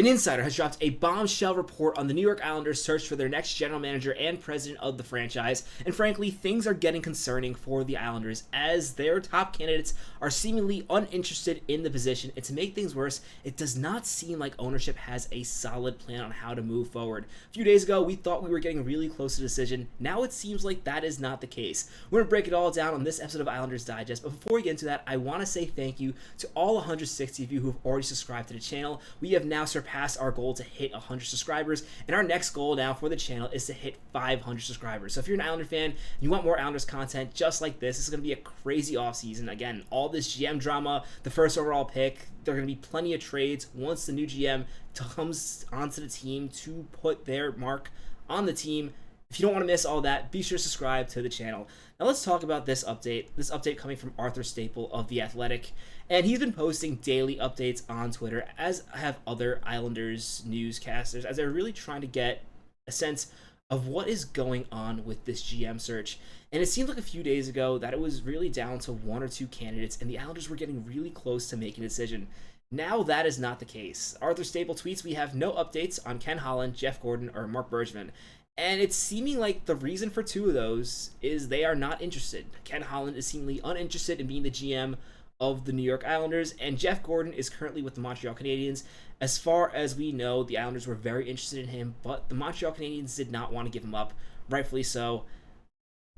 An insider has dropped a bombshell report on the New York Islanders' search for their next general manager and president of the franchise, and frankly, things are getting concerning for the Islanders as their top candidates are seemingly uninterested in the position, and to make things worse, it does not seem like ownership has a solid plan on how to move forward. A few days ago, we thought we were getting really close to a decision. Now it seems like that is not the case. We're going to break it all down on this episode of Islanders Digest, but before we get into that, I want to say thank you to all 160 of you who have already subscribed to the channel. We have now surpassed our goal to hit 100 subscribers, and our next goal now for the channel is to hit 500 subscribers. So if you're an Islander fan and you want more Islanders content just like this is going to be a crazy offseason. Again, all this GM drama, the first overall pick, there are going to be plenty of trades once the new GM comes onto the team to put their mark on the team. If you don't want to miss all that, be sure to subscribe to the channel. Now let's talk about this update coming from Arthur Staple of The Athletic. And he's been posting daily updates on Twitter, as have other Islanders newscasters, as they're really trying to get a sense of what is going on with this GM search. And it seemed like a few days ago that it was really down to one or two candidates, and the Islanders were getting really close to making a decision. Now that is not the case. Arthur Staple tweets, "We have no updates on Ken Holland, Jeff Gordon, or Mark Bergevin." And it's seeming like the reason for two of those is they are not interested. Ken Holland is seemingly uninterested in being the GM of the New York Islanders, and Jeff Gordon is currently with the Montreal Canadiens. As far as we know, the Islanders were very interested in him, but the Montreal Canadiens did not want to give him up, rightfully so.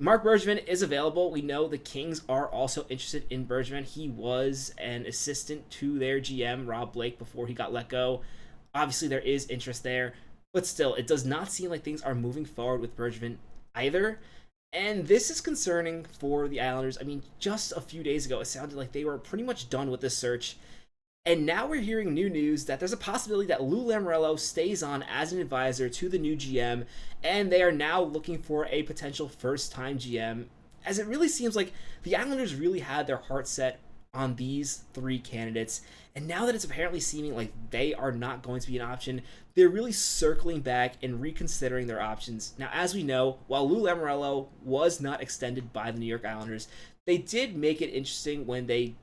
Mark Bergevin is available. We know the Kings are also interested in Bergevin. He was an assistant to their GM, Rob Blake, before he got let go. Obviously, there is interest there. But still, it does not seem like things are moving forward with Bergevin either. And this is concerning for the Islanders. I mean, just a few days ago, it sounded like they were pretty much done with this search. And now we're hearing new news that there's a possibility that Lou Lamoriello stays on as an advisor to the new GM. And they are now looking for a potential first-time GM. As it really seems like the Islanders really had their heart set on these three candidates, and now that it's apparently seeming like they are not going to be an option, they're really circling back and reconsidering their options. Now, as we know, while Lou Lamoriello was not extended by the New York Islanders, they did make it interesting when they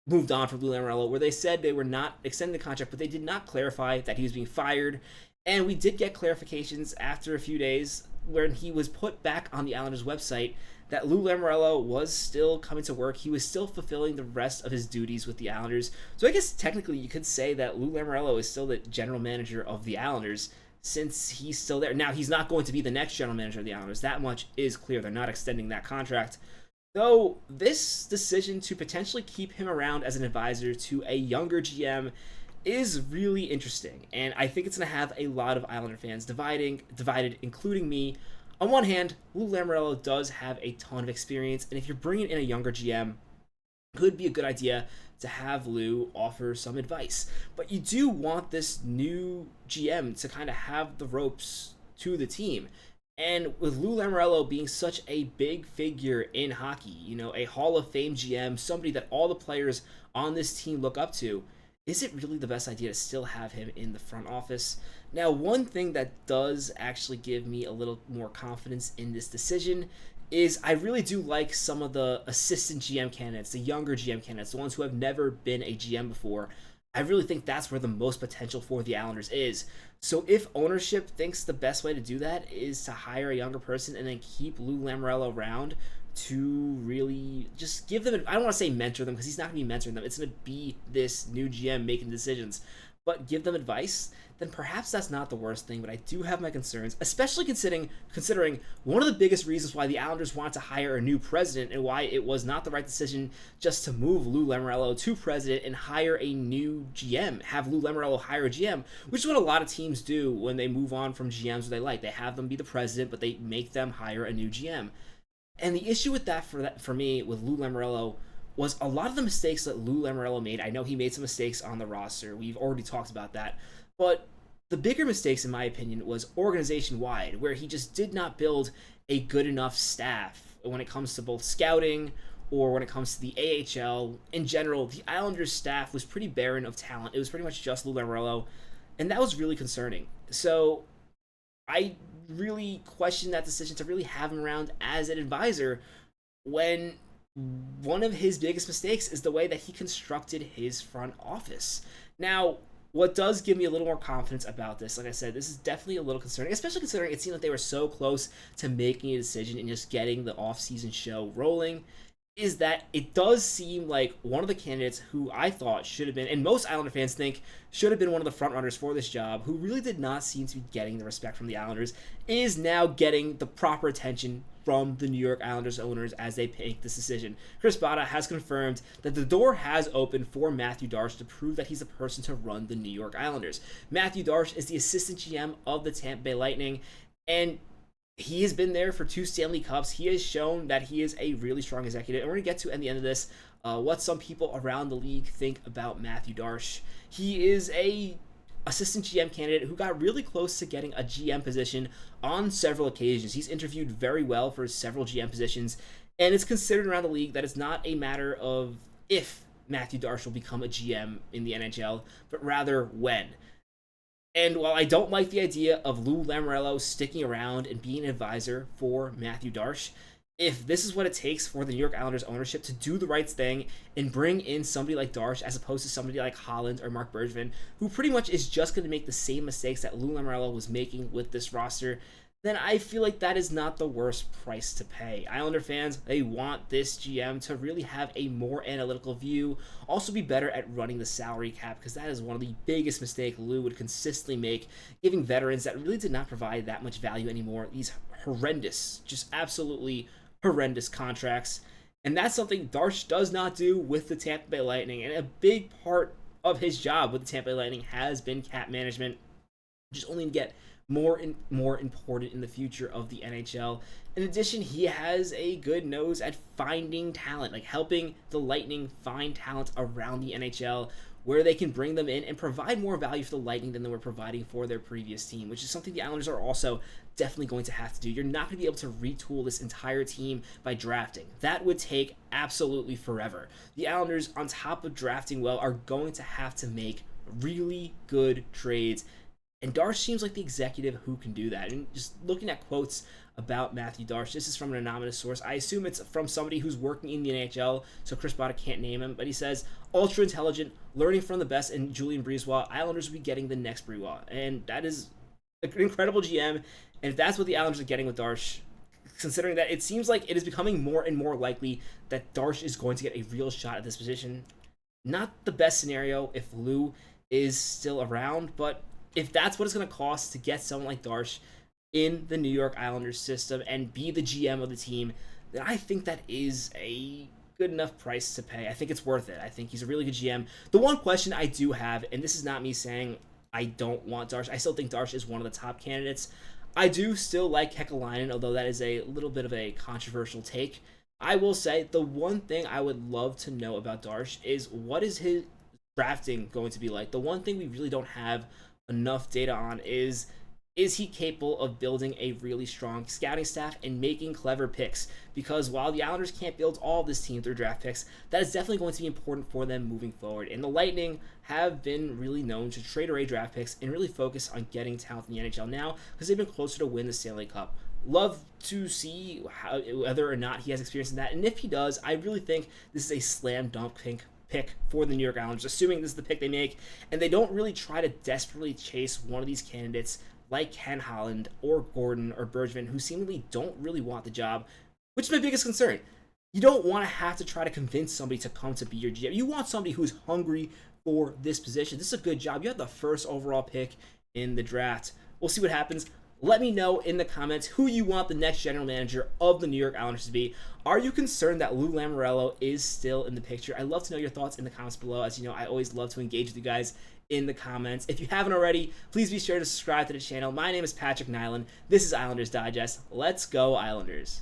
moved on from Lou Lamoriello, where they said they were not extending the contract, but they did not clarify that he was being fired. And we did get clarifications after a few days when he was put back on the Islanders website that Lou Lamoriello was still coming to work. He was still fulfilling the rest of his duties with the Islanders. So I guess technically you could say that Lou Lamoriello is still the general manager of the Islanders since he's still there. Now, he's not going to be the next general manager of the Islanders. That much is clear. They're not extending that contract. Though this decision to potentially keep him around as an advisor to a younger GM is really interesting. And I think it's going to have a lot of Islander fans divided, including me. On one hand, Lou Lamoriello does have a ton of experience, and if you're bringing in a younger GM, it could be a good idea to have Lou offer some advice. But you do want this new GM to kind of have the ropes to the team. And with Lou Lamoriello being such a big figure in hockey, you know, a Hall of Fame GM, somebody that all the players on this team look up to, is it really the best idea to still have him in the front office? Now, one thing that does actually give me a little more confidence in this decision is I really do like some of the assistant GM candidates, the younger GM candidates, the ones who have never been a GM before. I really think that's where the most potential for the Islanders is. So if ownership thinks the best way to do that is to hire a younger person and then keep Lou Lamoriello around to really just give them, I don't want to say mentor them because he's not going to be mentoring them. It's going to be this new GM making decisions. But give them advice, then perhaps that's not the worst thing. But I do have my concerns, especially considering one of the biggest reasons why the Islanders wanted to hire a new president and why it was not the right decision just to move Lou Lamoriello to president and hire a new GM, have Lou Lamoriello hire a GM, which is what a lot of teams do when they move on from GMs they like. They have them be the president, but they make them hire a new GM. And the issue with that for me with Lou Lamoriello was a lot of the mistakes that Lou Lamoriello made. I know he made some mistakes on the roster. We've already talked about that. But the bigger mistakes, in my opinion, was organization-wide, where he just did not build a good enough staff when it comes to both scouting or when it comes to the AHL. In general, the Islanders staff was pretty barren of talent. It was pretty much just Lou Lamoriello, and that was really concerning. So I really question that decision to really have him around as an advisor when one of his biggest mistakes is the way that he constructed his front office. Now, what does give me a little more confidence about this, like I said, this is definitely a little concerning, especially considering it seemed like they were so close to making a decision and just getting the offseason show rolling, is that it does seem like one of the candidates who I thought should have been, and most Islander fans think should have been one of the frontrunners for this job, who really did not seem to be getting the respect from the Islanders, is now getting the proper attention from the New York Islanders owners as they make this decision. Chris Botta has confirmed that the door has opened for Mathieu Darche to prove that he's the person to run the New York Islanders. Mathieu Darche is the assistant GM of the Tampa Bay Lightning, and he has been there for 2 Stanley Cups. He has shown that he is a really strong executive. And we're going to get to, at the end of this, what some people around the league think about Mathieu Darche. He is a assistant GM candidate who got really close to getting a GM position on several occasions. He's interviewed very well for several GM positions, and it's considered around the league that it's not a matter of if Mathieu Darche will become a GM in the NHL, but rather when. And while I don't like the idea of Lou Lamoriello sticking around and being an advisor for Mathieu Darche, if this is what it takes for the New York Islanders ownership to do the right thing and bring in somebody like Darche as opposed to somebody like Holland or Marc Bergevin, who pretty much is just going to make the same mistakes that Lou Lamoriello was making with this roster, then I feel like that is not the worst price to pay. Islander fans, they want this GM to really have a more analytical view, also be better at running the salary cap, because that is one of the biggest mistakes Lou would consistently make, giving veterans that really did not provide that much value anymore these horrendous, just absolutely horrendous contracts. And that's something Darche does not do with the Tampa Bay Lightning, and a big part of his job with the Tampa Bay Lightning has been cap management, which is only to get more and more important in the future of the NHL. In addition, he has a good nose at finding talent, like helping the Lightning find talent around the NHL where they can bring them in and provide more value for the Lightning than they were providing for their previous team, which is something the Islanders are also definitely going to have to do. You're not going to be able to retool this entire team by drafting. That would take absolutely forever. The Islanders, on top of drafting well, are going to have to make really good trades, and Darche seems like the executive who can do that. And just looking at quotes about Mathieu Darche, this is from an anonymous source. I assume it's from somebody who's working in the NHL, so Chris Botta can't name him. But he says, ultra intelligent, learning from the best in Julien Brisebois. Islanders will be getting the next Brisebois. And that is an incredible GM. And if that's what the Islanders are getting with Darche, considering that it seems like it is becoming more and more likely that Darche is going to get a real shot at this position, not the best scenario if Lou is still around, but if that's what it's going to cost to get someone like Darche in the New York Islanders system and be the GM of the team, then I think that is a good enough price to pay. I think it's worth it. I think he's a really good GM. The one question I do have, and this is not me saying I don't want Darche, I still think Darche is one of the top candidates. I do still like Kekalainen, although that is a little bit of a controversial take. I will say the one thing I would love to know about Darche is what is his drafting going to be like. The one thing we really don't have enough data on is he capable of building a really strong scouting staff and making clever picks? Because while the Islanders can't build all of this team through draft picks, that is definitely going to be important for them moving forward. And the Lightning have been really known to trade away draft picks and really focus on getting talent in the NHL now because they've been closer to win the Stanley Cup. Love to see whether or not he has experience in that. And if he does, I really think this is a slam dunk pick for the New York Islanders, assuming this is the pick they make, and they don't really try to desperately chase one of these candidates like Ken Holland or Gordon or Bergevin, who seemingly don't really want the job, which is my biggest concern. You don't want to have to try to convince somebody to come to be your GM. You want somebody who's hungry for this position. This is a good job. You have the first overall pick in the draft. We'll see what happens. Let me know in the comments who you want the next general manager of the New York Islanders to be. Are you concerned that Lou Lamoriello is still in the picture? I'd love to know your thoughts in the comments below. As you know, I always love to engage with you guys in the comments. If you haven't already, please be sure to subscribe to the channel. My name is Patrick Nilan. This is Islanders Digest. Let's go Islanders.